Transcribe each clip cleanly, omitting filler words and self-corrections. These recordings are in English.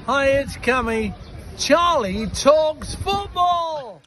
Hi, it's Cammy. Charlie talks football.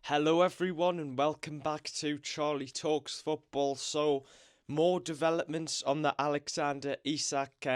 Hello, everyone, and welcome back to Charlie Talks Football. So, more developments on the Alexander Isak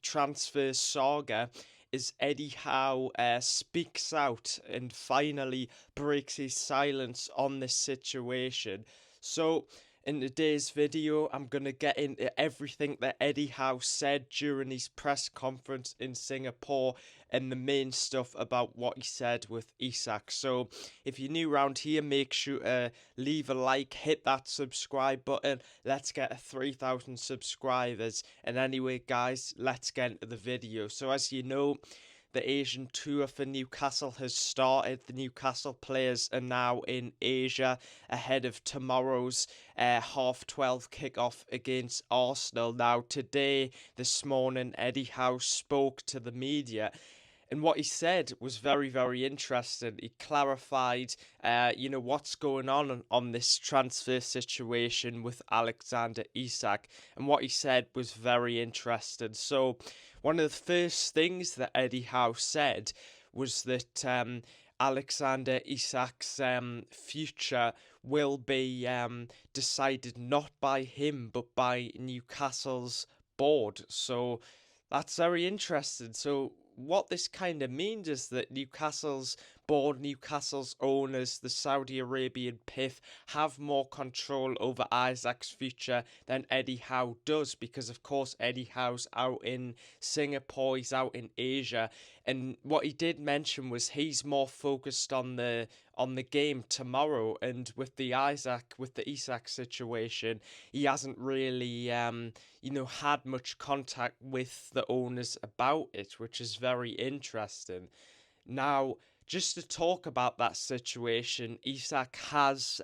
transfer saga as Eddie Howe speaks out and finally breaks his silence on this situation. So, in today's video, I'm going to get into everything that Eddie Howe said during his press conference in Singapore and the main stuff about what he said with Isak. So, if you're new around here, make sure to leave a like, hit that subscribe button. Let's get 3,000 subscribers. And anyway, guys, let's get into the video. So, as you know, the Asian tour for Newcastle has started. The Newcastle players are now in Asia ahead of tomorrow's 12:30 kickoff against Arsenal. Now, this morning, Eddie Howe spoke to the media. And what he said was very, very interesting. He clarified, what's going on this transfer situation with Alexander Isak. And what he said was very interesting. So, one of the first things that Eddie Howe said was that Alexander Isak's future will be decided not by him but by Newcastle's board. So that's very interesting. So what this kind of means is that Newcastle's board, Newcastle's owners, the Saudi Arabian PIF, have more control over Isak's future than Eddie Howe does, because of course Eddie Howe's out in Singapore, he's out in Asia, and what he did mention was he's more focused on the game tomorrow. And with the Isak situation, he hasn't really had much contact with the owners about it, which is very interesting. Now, just to talk about that situation, Isak has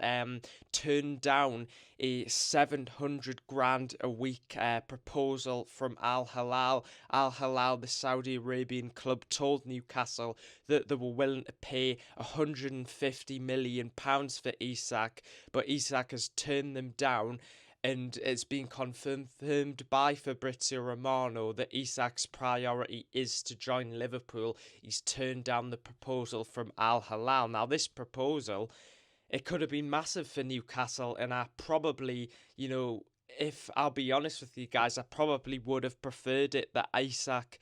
turned down a 700 grand a week proposal from Al Hilal. Al Hilal, the Saudi Arabian club, told Newcastle that they were willing to pay £150 million for Isak, but Isak has turned them down. And it's been confirmed by Fabrizio Romano that Isak's priority is to join Liverpool. He's turned down the proposal from Al Hilal. Now, this proposal, it could have been massive for Newcastle, and I probably, if I'll be honest with you guys, I probably would have preferred it that Isak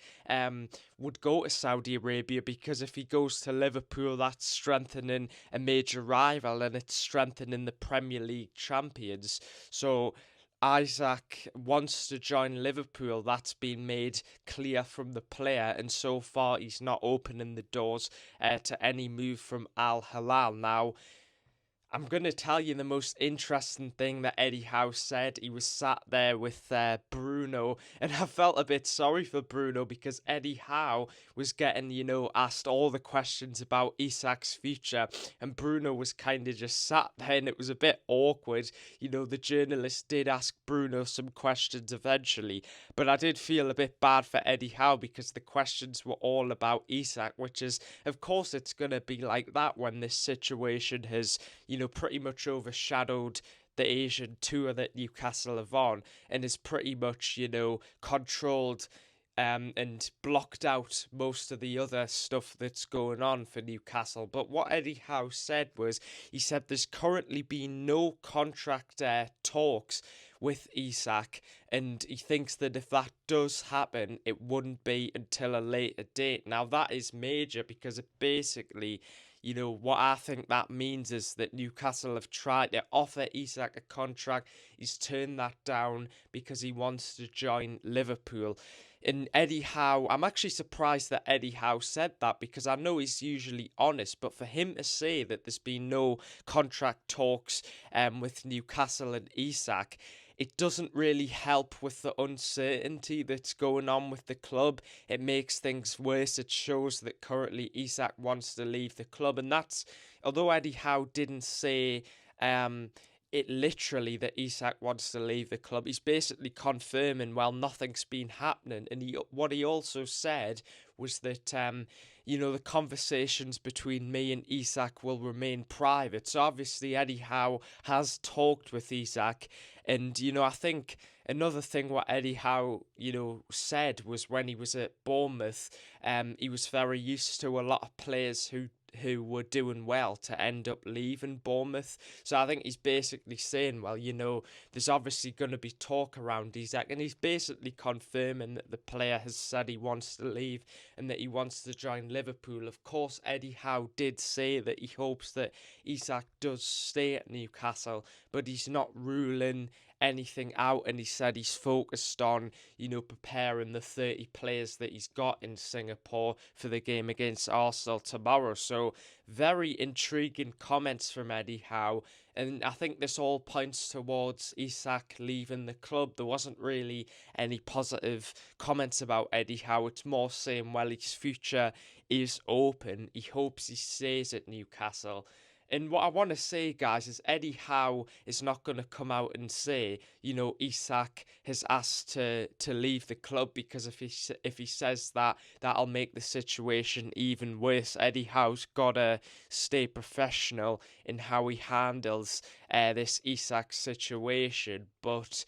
would go to Saudi Arabia, because if he goes to Liverpool, that's strengthening a major rival and it's strengthening the Premier League champions. So Isak wants to join Liverpool. That's been made clear from the player, and so far he's not opening the doors to any move from Al Hilal. Now, I'm going to tell you the most interesting thing that Eddie Howe said. He was sat there with Bruno, and I felt a bit sorry for Bruno, because Eddie Howe was getting, asked all the questions about Isak's future, and Bruno was kind of just sat there, and it was a bit awkward. The journalist did ask Bruno some questions eventually, but I did feel a bit bad for Eddie Howe, because the questions were all about Isak, which is, of course, it's going to be like that when this situation has, pretty much overshadowed the Asian tour that Newcastle have on, and is pretty much, controlled and blocked out most of the other stuff that's going on for Newcastle. But what Eddie Howe said was, he said there's currently been no contract talks with Isak, and he thinks that if that does happen, it wouldn't be until a later date. Now, that is major, because it basically, what I think that means is that Newcastle have tried to offer Isak a contract. He's turned that down because he wants to join Liverpool. And Eddie Howe, I'm actually surprised that Eddie Howe said that, because I know he's usually honest, but for him to say that there's been no contract talks with Newcastle and Isak, it doesn't really help with the uncertainty that's going on with the club. It makes things worse. It shows that currently Isak wants to leave the club. And that's, although Eddie Howe didn't say it literally that Isak wants to leave the club. He's basically confirming, well, nothing's been happening. And what he also said was that, the conversations between me and Isak will remain private. So obviously Eddie Howe has talked with Isak. And, I think another thing what Eddie Howe, said was when he was at Bournemouth, he was very used to a lot of players who were doing well to end up leaving Bournemouth. So I think he's basically saying, well, there's obviously going to be talk around Isak, and he's basically confirming that the player has said he wants to leave and that he wants to join Liverpool. Of course, Eddie Howe did say that he hopes that Isak does stay at Newcastle, but he's not ruling anything out, and he said he's focused on preparing the 30 players that he's got in Singapore for the game against Arsenal tomorrow. So very intriguing comments from Eddie Howe, and I think this all points towards Isak leaving the club. There wasn't really any positive comments about Eddie Howe. It's more saying, well, his future is open. He hopes he stays at Newcastle. And what I want to say, guys, is Eddie Howe is not going to come out and say, Isak has asked to leave the club, because if he says that, that'll make the situation even worse. Eddie Howe's got to stay professional in how he handles this Isak situation, but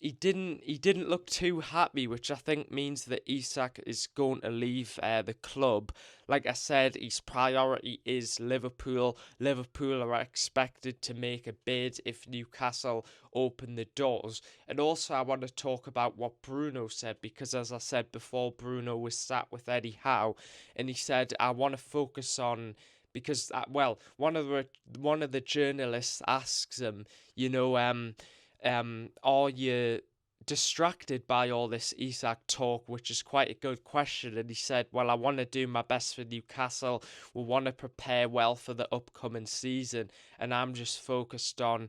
he didn't look too happy, which I think means that Isak is going to leave the club. Like I said, his priority is Liverpool. Liverpool are expected to make a bid if Newcastle open the doors. And also I want to talk about what Bruno said, because as I said before, Bruno was sat with Eddie Howe and he said, I want to focus on, because one of the journalists asks him, are you distracted by all this Isak talk, which is quite a good question. And he said, well, I want to do my best for Newcastle. We want to prepare well for the upcoming season. And I'm just focused on,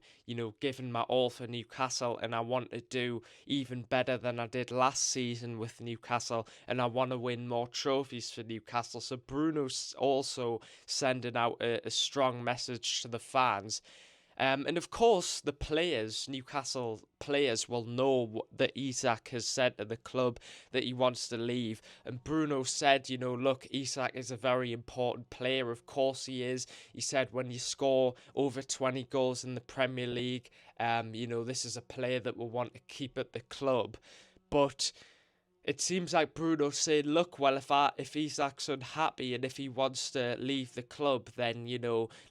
giving my all for Newcastle. And I want to do even better than I did last season with Newcastle. And I want to win more trophies for Newcastle. So Bruno's also sending out a strong message to the fans. And of course, the players, Newcastle players, will know that Isak has said to the club that he wants to leave. And Bruno said, look, Isak is a very important player. Of course he is. He said when you score over 20 goals in the Premier League, this is a player that we'll want to keep at the club. But it seems like Bruno said, look, well, if Isak's unhappy and if he wants to leave the club, then,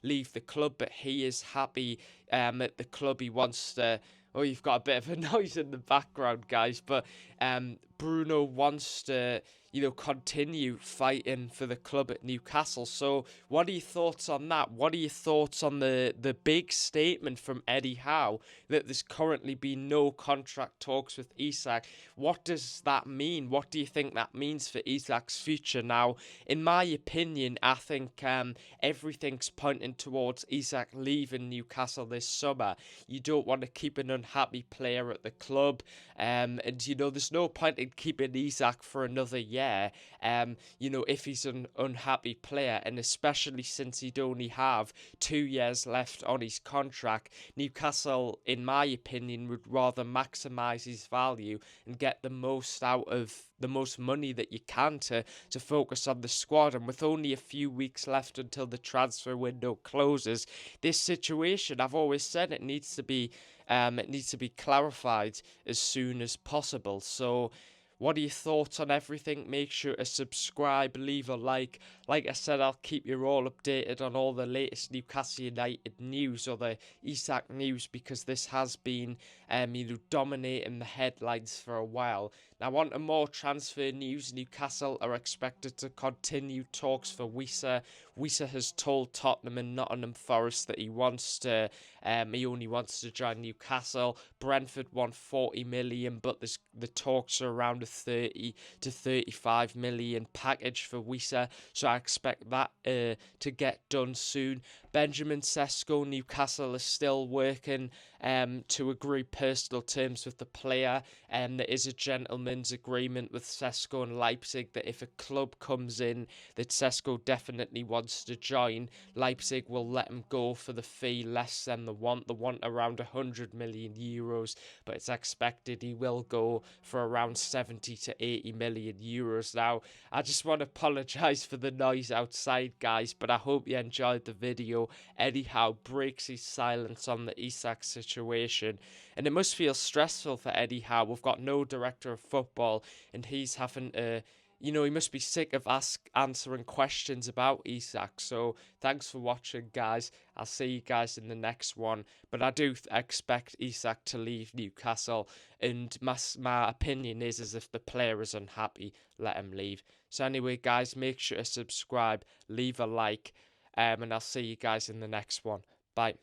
leave the club. But he is happy at the club. He wants to... Oh, you've got a bit of a noise in the background, guys. But Bruno wants to, continue fighting for the club at Newcastle. So what are your thoughts on that? What are your thoughts on the big statement from Eddie Howe that there's currently been no contract talks with Isak? What does that mean? What do you think that means for Isak's future? Now, in my opinion, I think everything's pointing towards Isak leaving Newcastle this summer. You don't want to keep an unhappy player at the club. And, there's no point in keeping Isak for another year. If he's an unhappy player, and especially since he'd only have 2 years left on his contract, Newcastle, in my opinion, would rather maximise his value and get the most out of the most money that you can to focus on the squad. And with only a few weeks left until the transfer window closes, this situation, I've always said, it needs to be clarified as soon as possible. So what are your thoughts on everything? Make sure to subscribe, leave a like. Like I said, I'll keep you all updated on all the latest Newcastle United news or the Isak news, because this has been dominating the headlines for a while. Now, on to more transfer news. Newcastle are expected to continue talks for Wissa. Wissa has told Tottenham and Nottingham Forest that he only wants to join Newcastle. Brentford want 40 million, but the talks are around a 30 to 35 million package for Wissa, so I expect that to get done soon. Benjamin Sesko, Newcastle is still working to agree personal terms with the player, and there is a gentleman gentleman's agreement with Sesko and Leipzig that if a club comes in that Sesko definitely wants to join, Leipzig will let him go for the fee less than the want. They want around 100 million euros, but it's expected he will go for around 70 to 80 million euros. Now, I just want to apologise for the noise outside, guys, but I hope you enjoyed the video. Eddie Howe breaks his silence on the Isak situation, and it must feel stressful for Eddie Howe. We've got no director of football, and he's having to, he must be sick of answering questions about Isak. So thanks for watching, guys. I'll see you guys in the next one. But I do expect Isak to leave Newcastle, and my opinion is if the player is unhappy, let him leave. So anyway, guys, make sure to subscribe, leave a like, and I'll see you guys in the next one. Bye.